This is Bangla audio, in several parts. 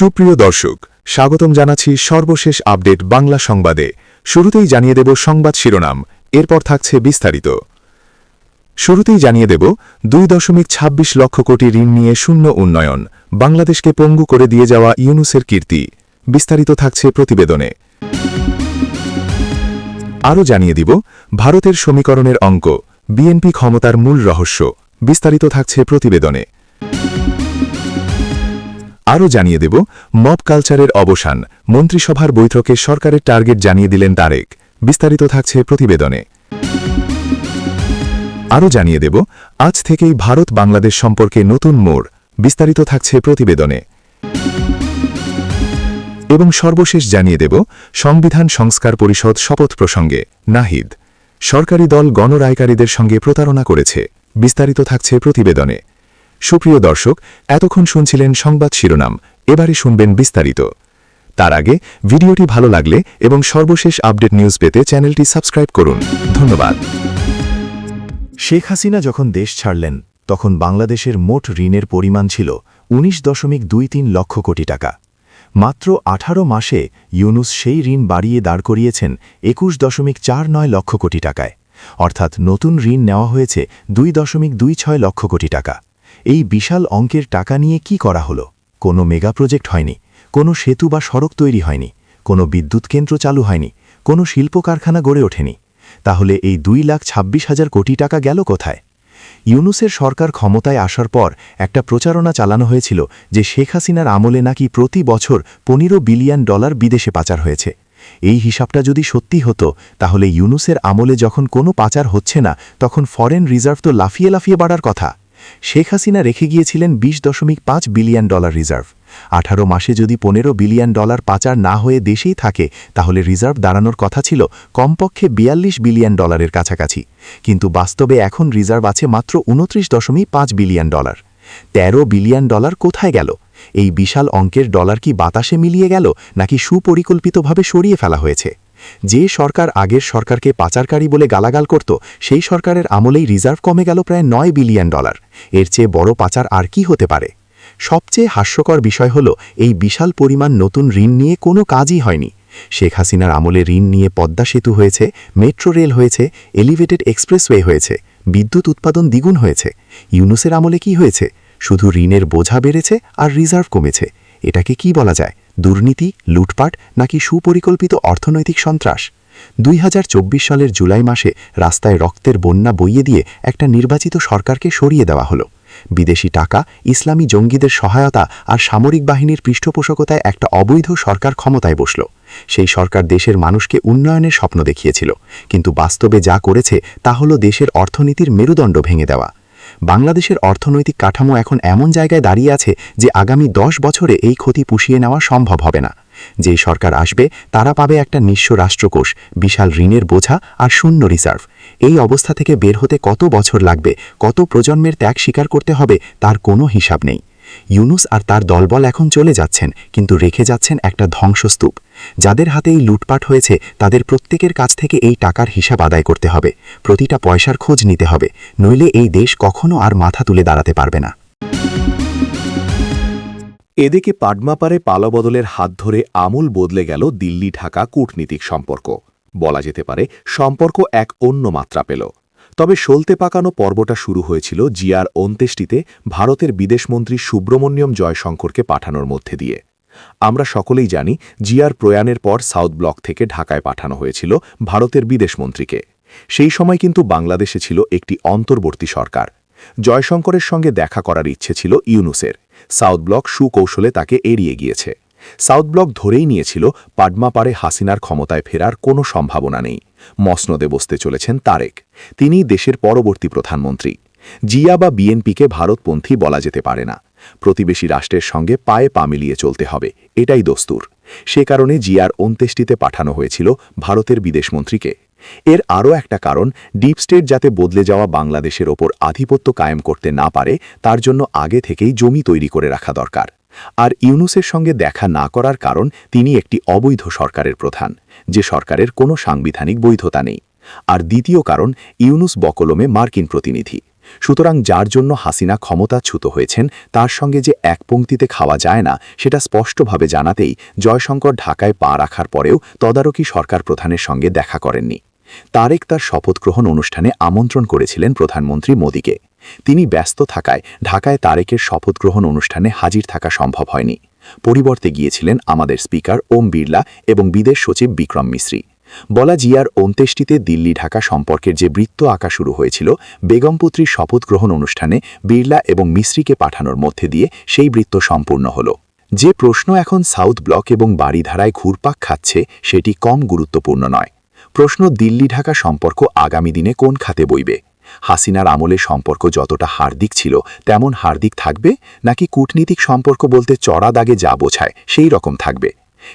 সুপ্রিয় দর্শক, স্বাগতম জানাচ্ছি সর্বশেষ আপডেট বাংলা সংবাদে। শুরুতেই জানিয়ে দেব সংবাদ শিরোনাম, এরপর থাকছে বিস্তারিত। শুরুতেই জানিয়ে দেব 2.26 লক্ষ কোটি ঋণ নিয়ে শূন্য উন্নয়ন, বাংলাদেশকে পঙ্গু করে দিয়ে যাওয়া ইউনূসের কীর্তি। বিস্তারিত থাকছে প্রতিবেদনে। আরও জানিয়ে দিব ভারতের সমীকরণের অঙ্ক, বিএনপি ক্ষমতার মূল রহস্য। বিস্তারিত থাকছে প্রতিবেদনে। আরও জানিয়ে দেব মব কালচারের অবসান, মন্ত্রিসভার বৈঠকে সরকারের টার্গেট জানিয়ে দিলেন তারেক। বিস্তারিত থাকছে প্রতিবেদনে। আরও জানিয়ে দেব আজ থেকেই ভারত বাংলাদেশ সম্পর্কে নতুন মোড়। বিস্তারিত থাকছে প্রতিবেদনে। এবং সর্বশেষ জানিয়ে দেব সংবিধান সংস্কার পরিষদ শপথ প্রসঙ্গে নাহিদ, সরকারি দল গণরায়কারীদের সঙ্গে প্রতারণা করেছে। বিস্তারিত থাকছে প্রতিবেদনে। সুপ্রিয় দর্শক, এতক্ষণ শুনছিলেন সংবাদ শিরোনাম, এবারে শুনবেন বিস্তারিত। তার আগে ভিডিওটি ভালো লাগলে এবং সর্বশেষ আপডেট নিউজ পেতে চ্যানেলটি সাবস্ক্রাইব করুন। ধন্যবাদ। শেখ হাসিনা যখন দেশ ছাড়লেন তখন বাংলাদেশের মোট ঋণের পরিমাণ ছিল 19.23 লক্ষ কোটি টাকা। মাত্র 18 মাসে ইউনূস সেই ঋণ বাড়িয়ে দাঁড় করিয়েছেন 21.49 লক্ষ কোটি টাকায়, অর্থাৎ নতুন ঋণ নেওয়া হয়েছে 2.26 লক্ষ কোটি টাকা। এই বিশাল অঙ্কের টাকা নিয়ে কি করা হলো? কোনো মেগা প্রজেক্ট হয়নি, কোনো সেতু বা সড়ক তৈরি হয়নি, কোনো বিদ্যুৎ কেন্দ্র চালু হয়নি, কোনো শিল্প কারখানা গড়ে ওঠেনি। তাহলে এই 2,26,000 কোটি টাকা গেল কোথায়? ইউনূসের সরকার ক্ষমতায় আসার পর একটা প্রচারণা চালানো হয়েছিল যে শেখ হাসিনার আমলে নাকি প্রতি বছর $15 বিলিয়ন বিদেশে পাচার হয়েছে। এই হিসাবটা যদি সত্যি হতো তাহলে ইউনূসের আমলে যখন কোনো পাচার হচ্ছে না তখন ফরেন রিজার্ভ তো লাফিয়ে লাফিয়ে বাড়ার কথা। শেখ হাসিনা রেখে গিয়েছিলেন $20.5 বিলিয়ন রিজার্ভ। 18 মাসে যদি $15 বিলিয়ন পাচার না হয়ে দেশেই থাকে তাহলে রিজার্ভ দাঁড়ানোর কথা ছিল কমপক্ষে $42 বিলিয়ন কাছাকাছি, কিন্তু বাস্তবে এখন রিজার্ভ আছে মাত্র $29.5 বিলিয়ন। $13 বিলিয়ন কোথায় গেল? এই বিশাল অঙ্কের ডলার কি বাতাসে মিলিয়ে গেল নাকি সুপরিকল্পিতভাবে সরিয়ে ফেলা হয়েছে? যে সরকার আগের সরকারকে পাচারকারী বলে গালাগাল করত সেই সরকারের আমলেই রিজার্ভ কমে গেল প্রায় $9 বিলিয়ন। এর চেয়ে বড় পাচার আর কি হতে পারে? সবচেয়ে হাস্যকর বিষয় হল এই বিশাল পরিমাণ নতুন ঋণ নিয়ে কোনো কাজই হয়নি। শেখ হাসিনার আমলে ঋণ নিয়ে পদ্মা সেতু হয়েছে, মেট্রো রেল হয়েছে, এলিভেটেড এক্সপ্রেসওয়ে হয়েছে, বিদ্যুৎ উৎপাদন দ্বিগুণ হয়েছে। ইউনূসের আমলে কি হয়েছে? শুধু ঋণের বোঝা বেড়েছে আর রিজার্ভ কমেছে। এটাকে কি বলা যায়? দুর্নীতি, লুটপাট নাকি সুপরিকল্পিত অর্থনৈতিক সন্ত্রাস? 2024 সালের জুলাই মাসে রাস্তায় রক্তের বন্যা বইয়ে দিয়ে একটা নির্বাচিত সরকারকে সরিয়ে দেওয়া হলো। বিদেশি টাকা, ইসলামী জঙ্গিদের সহায়তা আর সামরিক বাহিনীর পৃষ্ঠপোষকতায় একটা অবৈধ সরকার ক্ষমতায় বসল। সেই সরকার দেশের মানুষকে উন্নয়নের স্বপ্ন দেখিয়েছিল, কিন্তু বাস্তবে যা করেছে তা হলো দেশের অর্থনীতির মেরুদণ্ড ভেঙে দেওয়া। বাংলাদেশের অর্থনৈতিক কাঠামো এখন এমন জায়গায় দাঁড়িয়ে আছে যে আগামী 10 বছরে এই ক্ষতি পুষিয়ে নেওয়া সম্ভব হবে না। যেই সরকার আসবে তারা পাবে একটা নিঃস্ব রাষ্ট্রকোষ, বিশাল ঋণের বোঝা আর শূন্য রিজার্ভ। এই অবস্থা থেকে বের হতে কত বছর লাগবে, কত প্রজন্মের ত্যাগ স্বীকার করতে হবে তার কোনো হিসাব নেই। ইউনূস আর তার দলবল এখন চলে যাচ্ছেন, কিন্তু রেখে যাচ্ছেন একটা ধ্বংসস্তূপ। যাদের হাতে এই লুটপাট হয়েছে তাদের প্রত্যেকের কাছ থেকে এই টাকার হিসাব আদায় করতে হবে, প্রতিটা পয়সার খোঁজ নিতে হবে, নইলে এই দেশ কখনো আর মাথা তুলে দাঁড়াতে পারবে না। এদিকে পাড্মাপারে পালাবদলের হাত ধরে আমূল বদলে গেল দিল্লি ঢাকা কূটনীতিক সম্পর্ক। বলা যেতে পারে সম্পর্ক এক অন্য মাত্রা পেল। তবে সলতে পাকানো পর্বটা শুরু হয়েছিল জিয়ার অন্ত্যেষ্টিতে ভারতের বিদেশমন্ত্রী সুব্রমণ্যম জয়শঙ্করকে পাঠানোর মধ্যে দিয়ে। আমরা সকলেই জানি জিয়ার প্রয়াণের পর সাউথ ব্লক থেকে ঢাকায় পাঠানো হয়েছিল ভারতের বিদেশমন্ত্রীকে। সেই সময় কিন্তু বাংলাদেশে ছিল একটি অন্তর্বর্তী সরকার। জয়শঙ্করের সঙ্গে দেখা করার ইচ্ছে ছিল ইউনূসের। সাউথ ব্লক সুকৌশলে তাকে এড়িয়ে গিয়েছে। সাউথ ব্লক ধরেই নিয়েছিল পাড্মাপারে হাসিনার ক্ষমতায় ফেরার কোনো সম্ভাবনা নেই। মসনদে বসতে চলেছেন তারেক, তিনিই দেশের পরবর্তী প্রধানমন্ত্রী। জিয়া বা বিএনপিকে ভারতপন্থী বলা যেতে পারে না। প্রতিবেশী রাষ্ট্রের সঙ্গে পায়ে পা মিলিয়ে চলতে হবে, এটাই দস্তুর। সে কারণে জিয়ার অন্ত্যেষ্টিতে পাঠানো হয়েছিল ভারতের বিদেশমন্ত্রীকে। এর আরও একটা কারণ, ডিপ স্টেট যাতে বদলে যাওয়া বাংলাদেশের ওপর আধিপত্য কায়েম করতে না পারে তার জন্য আগে থেকেই জমি তৈরি করে রাখা দরকার। আর ইউনূসের সঙ্গে দেখা না করার কারণ, তিনি একটি অবৈধ সরকারের প্রধান, যে সরকারের কোনো সাংবিধানিক বৈধতা নেই। আর দ্বিতীয় কারণ, ইউনূস বকলমে মার্কিন প্রতিনিধি। সুতরাং যার জন্য হাসিনা ক্ষমতাচ্যুত হয়েছেন তার সঙ্গে যে এক পংক্তিতে খাওয়া যায় না সেটা স্পষ্টভাবে জানাতেই জয়শঙ্কর ঢাকায় পা রাখার পরেও তদারকি সরকার প্রধানের সঙ্গে দেখা করেননি। তারেক তার শপথ গ্রহণ অনুষ্ঠানে আমন্ত্রণ করেছিলেন প্রধানমন্ত্রী মোদীকে। তিনি ব্যস্ত থাকায় ঢাকায় তারেকের শপথ গ্রহণ অনুষ্ঠানে হাজির থাকা সম্ভব হয়নি। পরিবর্তে গিয়েছিলেন আমাদের স্পিকার ওম বিড়লা এবং বিদেশ সচিব বিক্রম মিশ্রি। বলা জিয়ার অন্ত্যেষ্টিতে দিল্লি ঢাকা সম্পর্কের যে বৃত্ত আঁকা শুরু হয়েছিল, বেগমপুত্রীর শপথ গ্রহণ অনুষ্ঠানে বিড়লা এবং মিশ্রিকে পাঠানোর মধ্যে দিয়ে সেই বৃত্ত সম্পূর্ণ হল। যে প্রশ্ন এখন সাউথ ব্লক এবং বাড়িধারায় ঘুরপাক খাচ্ছে সেটি কম গুরুত্বপূর্ণ নয়। প্রশ্ন দিল্লি ঢাকা সম্পর্ক আগামী দিনে কোন খাতে বইবে? হাসিনার আমলে সম্পর্ক যতটা হার্দিক ছিল তেমন হার্দিক থাকবে, নাকি কূটনীতিক সম্পর্ক বলতে চড়া দাগে যা বোঝায় সেই রকম থাকবে?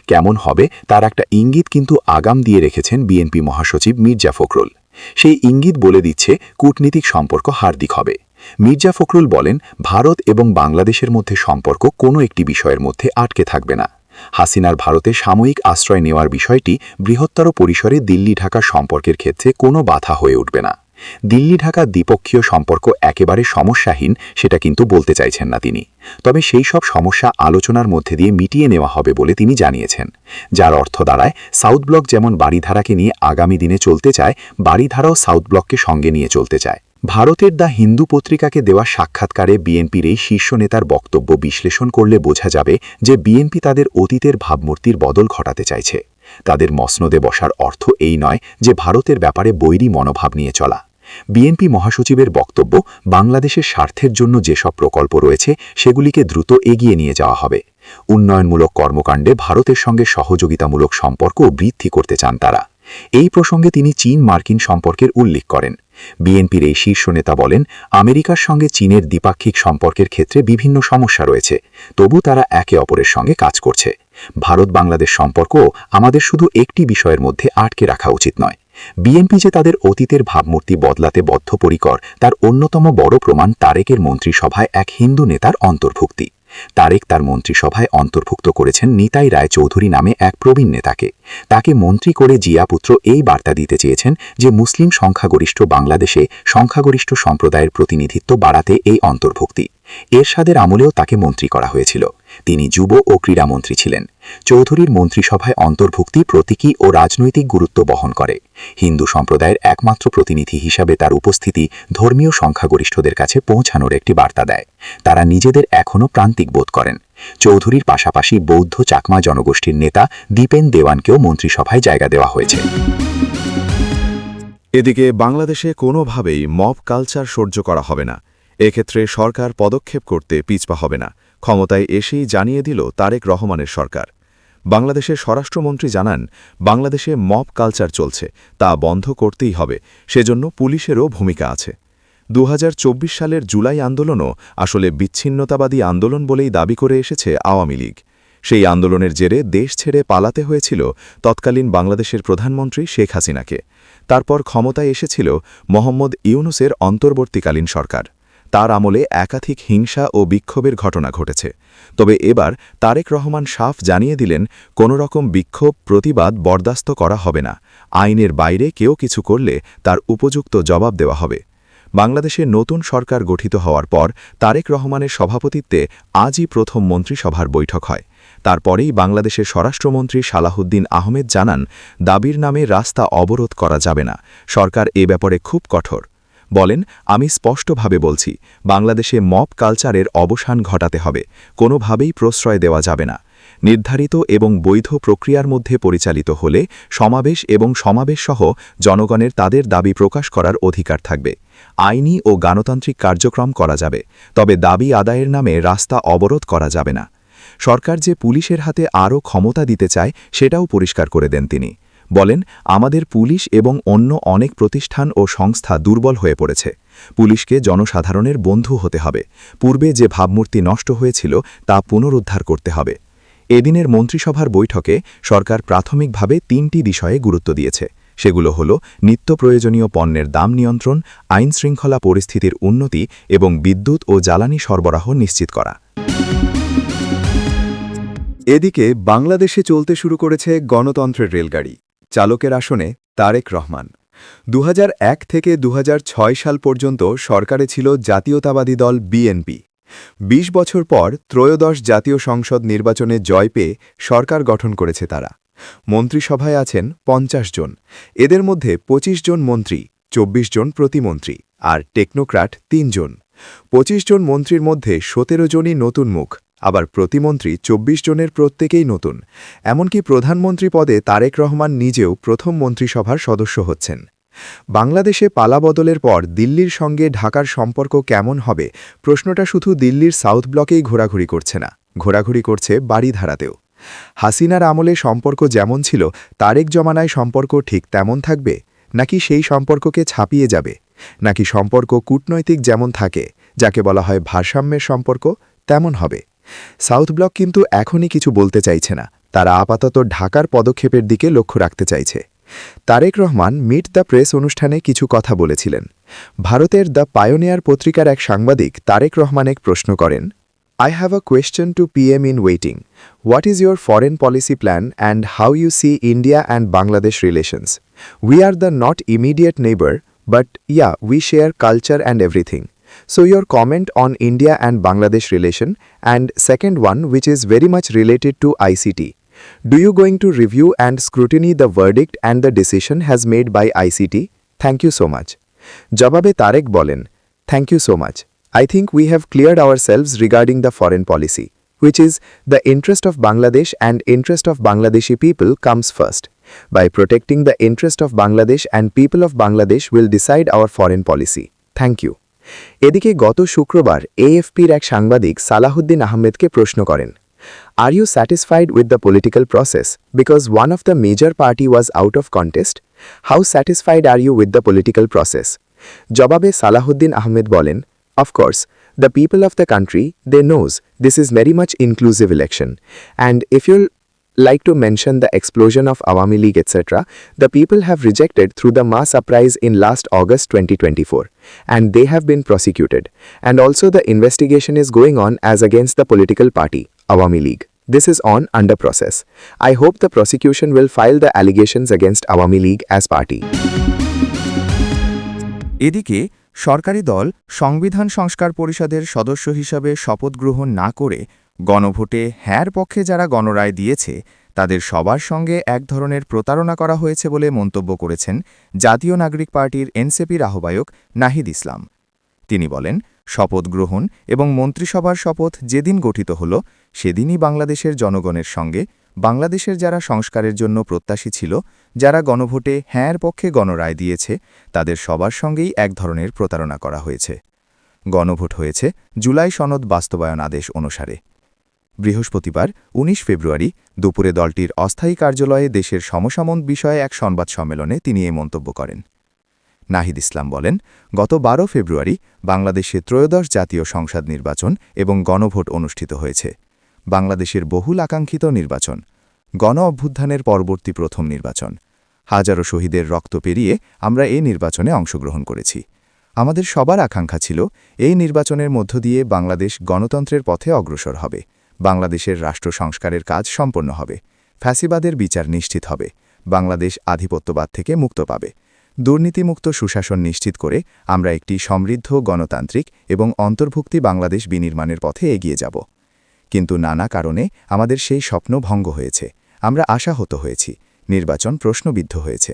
কেমন হবে তার একটা ইঙ্গিত কিন্তু আগাম দিয়ে রেখেছেন বিএনপি মহাসচিব মির্জা ফখরুল। সেই ইঙ্গিত বলে দিচ্ছে কূটনীতিক সম্পর্ক হার্দিক হবে। মির্জা ফখরুল বলেন, ভারত এবং বাংলাদেশের মধ্যে সম্পর্ক কোনো একটি বিষয়ের মধ্যে আটকে থাকবে না। হাসিনার ভারতে সাময়িক আশ্রয় নেওয়ার বিষয়টি বৃহত্তর পরিসরে দিল্লি ঢাকা সম্পর্কের ক্ষেত্রে কোনো বাধা হয়ে উঠবে না। দিল্লি ঢাকা দ্বিপক্ষীয় সম্পর্ক একেবারে সমস্যাহীন সেটা কিন্তু বলতে চাইছেন না তিনি। তবে সেই সব সমস্যা আলোচনার মধ্যে দিয়ে মিটিয়ে নেওয়া হবে বলে তিনি জানিয়েছেন, যার অর্থ দাঁড়ায় সাউথ ব্লক যেমন বাড়িধারাকে নিয়ে আগামী দিনে চলতে চায়, বাড়িধারাও সাউথ ব্লককে সঙ্গে নিয়ে চলতে চায়। ভারতের দ্য হিন্দু পত্রিকাকে দেওয়া সাক্ষাৎকারে বিএনপির এই শীর্ষ নেতার বক্তব্য বিশ্লেষণ করলে বোঝা যাবে যে বিএনপি তাদের অতীতের ভাবমূর্তির বদল ঘটাতে চাইছে। তাদের মসনদে বসার অর্থ এই নয় যে ভারতের ব্যাপারে বৈরী মনোভাব নিয়ে চলা। বিএনপি মহাসচিবের বক্তব্য, বাংলাদেশের স্বার্থের জন্য যেসব প্রকল্প রয়েছে সেগুলিকে দ্রুত এগিয়ে নিয়ে যাওয়া হবে। উন্নয়নমূলক কর্মকাণ্ডে ভারতের সঙ্গে সহযোগিতামূলক সম্পর্ক বৃদ্ধি করতে চান তারা। এই প্রসঙ্গে তিনি চীন মার্কিন সম্পর্কের উল্লেখ করেন। বিএনপির এই শীর্ষ নেতা বলেন, আমেরিকার সঙ্গে চীনের দ্বিপাক্ষিক সম্পর্কের ক্ষেত্রে বিভিন্ন সমস্যা রয়েছে, তবু তারা একে অপরের সঙ্গে কাজ করছে। ভারত বাংলাদেশ সম্পর্ক আমাদের শুধু একটি বিষয়ের মধ্যে আটকে রাখা উচিত নয়। বিএনপি যে তাদের অতীতের ভাবমূর্তি বদলাতে বদ্ধপরিকর তার অন্যতম বড় প্রমাণ তারেকের মন্ত্রিসভায় এক হিন্দু নেতার অন্তর্ভুক্তি। তারেক তার মন্ত্রিসভায় অন্তর্ভুক্ত করেছেন নিতাই রায় চৌধুরী নামে এক প্রবীণ নেতাকে। তাকে মন্ত্রী করে জিয়াপুত্র এই বার্তা দিতে চেয়েছেন যে মুসলিম সংখ্যাগরিষ্ঠ বাংলাদেশে সংখ্যাগরিষ্ঠ সম্প্রদায়ের প্রতিনিধিত্ব বাড়াতে এই অন্তর্ভুক্তি। এরশাদের আমলেও তাকে মন্ত্রী করা হয়েছিল। তিনি যুব ও ক্রীড়ামন্ত্রী ছিলেন। চৌধুরীর মন্ত্রিসভায় অন্তর্ভুক্তি প্রতীকী ও রাজনৈতিক গুরুত্ব বহন করে। হিন্দু সম্প্রদায়ের একমাত্র প্রতিনিধি হিসাবে তার উপস্থিতি ধর্মীয় সংখ্যাগরিষ্ঠদের কাছে পৌঁছানোর একটি বার্তা দেয়। তারা নিজেদের এখনও প্রান্তিক বোধ করেন। চৌধুরীর পাশাপাশি বৌদ্ধ চাকমা জনগোষ্ঠীর নেতা দীপেন দেওয়ানকেও মন্ত্রিসভায় জায়গা দেওয়া হয়েছে। এদিকে বাংলাদেশে কোনোভাবেই মব কালচার সহ্য করা হবে না। এক্ষেত্রে সরকার পদক্ষেপ করতে পিছপা হবে না, ক্ষমতায় এসেই জানিয়ে দিল তারেক রহমানের সরকার। বাংলাদেশের স্বরাষ্ট্রমন্ত্রী জানান, বাংলাদেশে মব কালচার চলছে, তা বন্ধ করতেই হবে, সেজন্য পুলিশেরও ভূমিকা আছে। 2024 সালের জুলাই আন্দোলনও আসলে বিচ্ছিন্নতাবাদী আন্দোলন বলেই দাবি করে এসেছে আওয়ামী লীগ। সেই আন্দোলনের জেরে দেশ ছেড়ে পালাতে হয়েছিল তৎকালীন বাংলাদেশের প্রধানমন্ত্রী শেখ হাসিনাকে। তারপর ক্ষমতায় এসেছিল মোহাম্মদ ইউনূসের অন্তর্বর্তীকালীন সরকার। তার আমলে একাধিক হিংসা ও বিক্ষোভের ঘটনা ঘটেছে। তবে এবার তারেক রহমান সাফ জানিয়ে দিলেন, কোনো রকম বিক্ষোভ প্রতিবাদ বরদাস্ত করা হবে না। আইনের বাইরে কেউ কিছু করলে তার উপযুক্ত জবাব দেওয়া হবে। বাংলাদেশে নতুন সরকার গঠিত হওয়ার পর তারেক রহমানের সভাপতিত্বে আজই প্রথম মন্ত্রিসভার বৈঠক হয়। তারপরেই বাংলাদেশের স্বরাষ্ট্রমন্ত্রী সালাহুদ্দিন আহমেদ জানান, দাবির নামে রাস্তা অবরোধ করা যাবে না। সরকার এ ব্যাপারে খুব কঠোর। বলেন, আমি স্পষ্টভাবে বলছি, বাংলাদেশে মব কালচারের অবসান ঘটাতে হবে, কোনোভাবেই প্রশ্রয় দেওয়া যাবে না। নির্ধারিত এবং বৈধ প্রক্রিয়ার মধ্যে পরিচালিত হলে সমাবেশ এবং সমাবেশসহ জনগণের তাদের দাবি প্রকাশ করার অধিকার থাকবে। আইনি ও গণতান্ত্রিক কার্যক্রম করা যাবে, তবে দাবি আদায়ের নামে রাস্তা অবরোধ করা যাবে না। সরকার যে পুলিশের হাতে আরও ক্ষমতা দিতে চায় সেটাও পরিষ্কার করে দেন তিনি। বলেন, আমাদের পুলিশ এবং অন্য অনেক প্রতিষ্ঠান ও সংস্থা দুর্বল হয়ে পড়েছে। পুলিশকে জনসাধারণের বন্ধু হতে হবে। পূর্বে যে ভাবমূর্তি নষ্ট হয়েছিল তা পুনরুদ্ধার করতে হবে। এদিনের মন্ত্রিসভার বৈঠকে সরকার প্রাথমিকভাবে 3টি বিষয়ে গুরুত্ব দিয়েছে। সেগুলো হল নিত্য প্রয়োজনীয় পণ্যের দাম নিয়ন্ত্রণ, আইনশৃঙ্খলা পরিস্থিতির উন্নতি এবং বিদ্যুৎ ও জ্বালানি সরবরাহ নিশ্চিত করা। এদিকে বাংলাদেশে চলতে শুরু করেছে গণতন্ত্রের রেলগাড়ি। চালকের আসনে তারেক রহমান। 2001 থেকে 2006 সাল পর্যন্ত সরকারে ছিল জাতীয়তাবাদী দল বিএনপি। ২০ বছর পর ত্রয়োদশ জাতীয় সংসদ নির্বাচনে জয় পেয়ে সরকার গঠন করেছে তারা। মন্ত্রিসভায় আছেন 50 জন। এদের মধ্যে 25 জন মন্ত্রী, 24 জন প্রতিমন্ত্রী আর টেকনোক্র্যাট 3 জন। 25 জন মন্ত্রীর মধ্যে 17 জনই নতুন মুখ, আবার প্রতিমন্ত্রী 24 জনের প্রত্যেকেই নতুন। এমনকি প্রধানমন্ত্রী পদে তারেক রহমান নিজেও প্রথম মন্ত্রিসভার সদস্য হচ্ছেন। বাংলাদেশে পালাবদলের পর দিল্লির সঙ্গে ঢাকার সম্পর্ক কেমন হবে, প্রশ্নটা শুধু দিল্লির সাউথ ব্লকেই ঘোরাঘুরি করছে না, ঘোরাঘুরি করছে বাড়িধারাতেও। হাসিনার আমলে সম্পর্ক যেমন ছিল, তারেক জমানায় সম্পর্ক ঠিক তেমন থাকবে, নাকি সেই সম্পর্ককে ছাপিয়ে যাবে, নাকি সম্পর্ক কূটনৈতিক যেমন থাকে, যাকে বলা হয় ভারসাম্যের সম্পর্ক, তেমন হবে। সাউথ ব্লক কিন্তু এখনই কিছু বলতে চাইছে না, তারা আপাতত ঢাকার পদক্ষেপের দিকে লক্ষ্য রাখতে চাইছে। Tarique Rahman meet the press অনুষ্ঠানে কিছু কথা বলেছিলেন। ভারতের দ্য পায়োনিয়ার পত্রিকার এক সাংবাদিক তারেক রহমানেক প্রশ্ন করেন, I have a question to PM in waiting. What is your foreign policy plan and how you see India and Bangladesh relations? We are the not immediate neighbor, but yeah, we share culture and everything. So your comment on India and Bangladesh relation, and second one which is very much related to ICT. Do you going to review and scrutiny the verdict and the decision has made by ICT? Thank you so much. জবাবে তারেক বলেন, Thank you so much. I think we have cleared ourselves regarding the foreign policy, which is the interest of Bangladesh and interest of Bangladeshi people comes first. By protecting the interest of Bangladesh and people of Bangladesh will decide our foreign policy. Thank you. এদিকে গত শুক্রবার AFPর এক সাংবাদিক সালাহুদ্দিন আহমেদকে প্রশ্ন করেন, Are you satisfied with the political process because one of the major party was out of contest? How satisfied are you with the political process? জবাবে সালাহুদ্দিন আহমেদ বলেন, Of course, the people of the country, they knows this is very much inclusive election. And if you'll like to mention the explosion of Awami League etc., the people have rejected through the mass uprise in last August 2024. And they have been prosecuted. And also the investigation is going on as against the political party, Awami League. This is on under process. I hope the prosecution will file the allegations against Awami League as party. এদিকে সরকারি দল সংবিধান সংস্কার পরিষদের সদস্য হিসাবে শপথ গ্রহণ না করে গণভোটে হ্যাঁর পক্ষে যারা গণরায় দিয়েছে তাদের সবার সঙ্গে এক ধরনের প্রতারণা করা হয়েছে বলে মন্তব্য করেছেন জাতীয় নাগরিক পার্টির এনসিপির আহ্বায়ক নাহিদ ইসলাম। তিনি বলেন, শপথ গ্রহণ এবং মন্ত্রিসভার শপথ যেদিন গঠিত হল সেদিনই বাংলাদেশের জনগণের সঙ্গে বাংলাদেশের যারা সংস্কারের জন্য প্রত্যাশী ছিল, যারা গণভোটে হ্যাঁর পক্ষে গণরায় দিয়েছে তাদের সবার সঙ্গেই এক ধরনের প্রতারণা করা হয়েছে। গণভোট হয়েছে জুলাই সনদ বাস্তবায়ন আদেশ অনুসারে। বৃহস্পতিবার ১৯ ফেব্রুয়ারি দুপুরে দলটির অস্থায়ী কার্যালয়ে দেশের সমসাময়িক বিষয়ে এক সংবাদ সম্মেলনে তিনি এই মন্তব্য করেন। নাহিদ ইসলাম বলেন, গত ১২ ফেব্রুয়ারি বাংলাদেশে ত্রয়োদশ জাতীয় সংসদ নির্বাচন এবং গণভোট অনুষ্ঠিত হয়েছে। বাংলাদেশের বহুল আকাঙ্ক্ষিত নির্বাচন, গণ অভ্যুত্থানের পরবর্তী প্রথম নির্বাচন। হাজারো শহীদের রক্ত পেরিয়ে আমরা এই নির্বাচনে অংশগ্রহণ করেছি। আমাদের সবার আকাঙ্ক্ষা ছিল এই নির্বাচনের মধ্য দিয়ে বাংলাদেশ গণতন্ত্রের পথে অগ্রসর হবে, বাংলাদেশের রাষ্ট্র সংস্কারের কাজ সম্পন্ন হবে, ফ্যাসিবাদের বিচার নিশ্চিত হবে, বাংলাদেশ আধিপত্যবাদ থেকে মুক্ত পাবে, দুর্নীতিমুক্ত সুশাসন নিশ্চিত করে আমরা একটি সমৃদ্ধ গণতান্ত্রিক এবং অন্তর্ভুক্তি বাংলাদেশ বিনির্মাণের পথে এগিয়ে যাব। কিন্তু নানা কারণে আমাদের সেই স্বপ্ন ভঙ্গ হয়েছে, আমরা আশাহত হয়েছি, নির্বাচন প্রশ্নবিদ্ধ হয়েছে।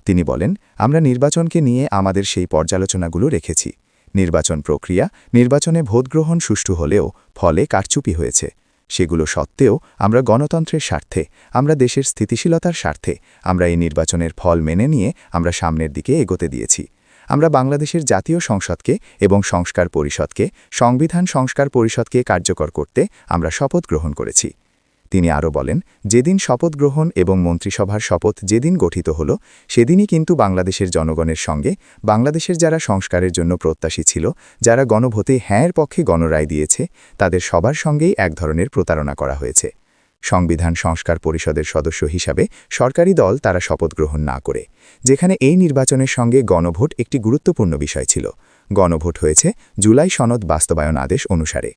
তিনি বলেন, আমরা নির্বাচনকে নিয়ে আমাদের সেই পর্যালোচনাগুলো রেখেছি। নির্বাচন প্রক্রিয়া, নির্বাচনে ভোটগ্রহণ সুষ্ঠু হলেও ফলে কারচুপি হয়েছে। সেগুলো সত্ত্বেও আমরা গণতন্ত্রের স্বার্থে, আমরা দেশের স্থিতিশীলতার স্বার্থে আমরা এই নির্বাচনের ফল মেনে নিয়ে আমরা সামনের দিকে এগোতে দিয়েছি। আমরা বাংলাদেশের জাতীয় সংসদকে এবং সংস্কার পরিষদকে, সংবিধান সংস্কার পরিষদকে কার্যকর করতে আমরা শপথ গ্রহণ করেছি। তিনি আরও বলেন, যেদিন শপথ গ্রহণ এবং মন্ত্রিসভার শপথ যেদিন গঠিত হল সেদিনই কিন্তু বাংলাদেশের জনগণের সঙ্গে বাংলাদেশের যারা সংস্কারের জন্য প্রত্যাশী ছিল, যারা গণভোটে হ্যাঁর পক্ষে গণরায় দিয়েছে, তাদের সবার সঙ্গেই এক ধরনের প্রতারণা করা হয়েছে। সংবিধান সংস্কার পরিষদের সদস্য হিসাবে সরকারি দল তারা শপথ গ্রহণ না করে, যেখানে এই নির্বাচনের সঙ্গে গণভোট একটি গুরুত্বপূর্ণ বিষয় ছিল, গণভোট হয়েছে জুলাই সনদ বাস্তবায়ন আদেশ অনুসারে।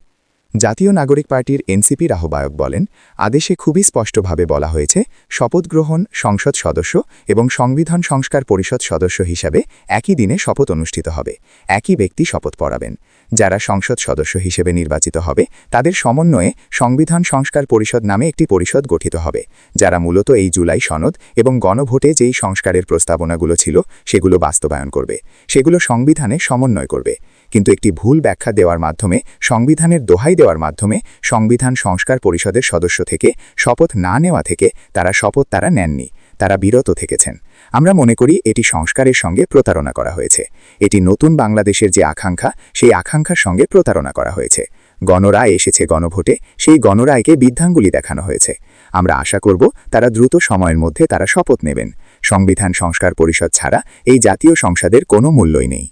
জাতীয় নাগরিক পার্টির এনসিপির আহ্বায়ক বলেন, আদেশে খুবই স্পষ্টভাবে বলা হয়েছে শপথ গ্রহণ সংসদ সদস্য এবং সংবিধান সংস্কার পরিষদ সদস্য হিসাবে একই দিনে শপথ অনুষ্ঠিত হবে। একই ব্যক্তি শপথ পড়াবেন। যারা সংসদ সদস্য হিসেবে নির্বাচিত হবে তাদের সমন্বয়ে সংবিধান সংস্কার পরিষদ নামে একটি পরিষদ গঠিত হবে, যারা মূলত এই জুলাই সনদ এবং গণভোটে যেই সংস্কারের প্রস্তাবনাগুলো ছিল সেগুলো বাস্তবায়ন করবে, সেগুলো সংবিধানে সমন্বয় করবে। কিন্তু একটি ভুল ব্যাখ্যা দেওয়ার মাধ্যমে, সংবিধানের দোহাই দেওয়ার মাধ্যমে সংবিধান সংস্কার পরিষদের সদস্য থেকে শপথ না নেওয়া থেকে তারা নেননি, তারা বিরত থেকেছেন। আমরা মনে করি এটি সংস্কারের সঙ্গে প্রতারণা করা হয়েছে। এটি নতুন বাংলাদেশের যে আকাঙ্ক্ষা, সেই আকাঙ্ক্ষার সঙ্গে প্রতারণা করা হয়েছে। গণরায় এসেছে গণভোটে, সেই গণরায়কে বৃদ্ধাঙ্গুলি দেখানো হয়েছে। আমরা আশা করব তারা দ্রুত সময়ের মধ্যে তারা শপথ নেবেন। সংবিধান সংস্কার পরিষদ ছাড়া এই জাতীয় সংসদের কোনো মূল্যই নেই।